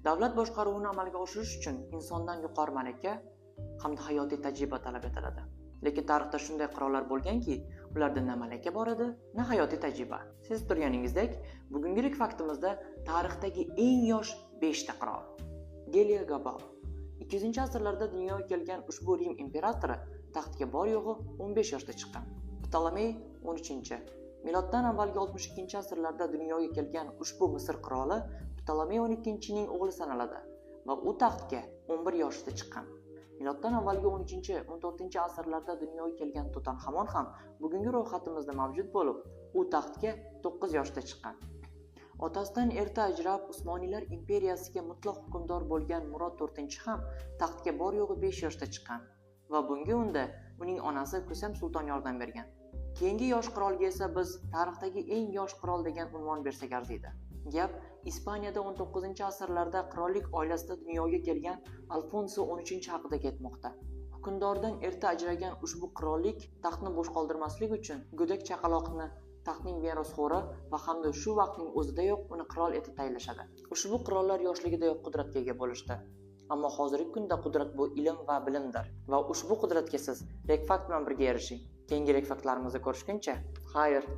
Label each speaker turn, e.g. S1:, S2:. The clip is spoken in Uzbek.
S1: Davlat boshqaruvini amalga oshirish uchun insondan yuqori malaka hamda hayotiy tajriba talab etiladi. Lekin tarixda shunday qirollar bo'lganki, ularda na malaka bor edi, na hayotiy tajriba. Siz turganingizdek, bugungi faktimizda tarixdagi eng yosh 5 ta qirol. Gelio Gabal 200-asrlarda dunyoga kelgan ushbu Rim imperatori taxtga bor yo'g'i 15 yoshda chiqqan. Ptolomey 13. Miloddan avvalgi 62-asrlarda dunyoga kelgan ushbu Misr qiroli Ptolomey 12-ning o'g'li sanaladi va u taxtga 11 yoshda chiqqan. Miloddan avvalgi 13-14-asrlarda dunyoga kelgan Tutanxamon ham bugungi ro'yxatimizda mavjud bo'lib, u taxtga 9 yoshda chiqqan. Otasidan erta ajrab Usmoniylar imperiyasiga mutlaq hukmdor bo'lgan Murod 4 ham taxtga bor yo'g'i 5 yoshda chiqqan va bunga unda uning onasi Kusam sulton yordam bergan. Keyingi yosh qirolga esa biz tarixdagi eng yosh qirol degan unvon bersak arziydi. Gap Ispaniyada 19-asrlarda qirollik oilasida dunyoga kelgan Alfonso 13 haqida ketmoqda. Hukmdordan erta ajragan ushbu qirollik taxtni bo'sh qoldirmaslik uchun go'dak chaqaloqni taxtning merosxo'ri va hamda shu vaqtning o'zidayoq uni qirol etib tayinlashadi. Ushbu qirollar yoshligidayoq qudratga ega bo'lishdi. Ammo hozirgi kunda qudrat bu ilm va bilimdir va ushbu qudratga siz Rekfakt bilan birga erishing. Keyingi Rekfaktlarimizda ko'rishguncha, xayr.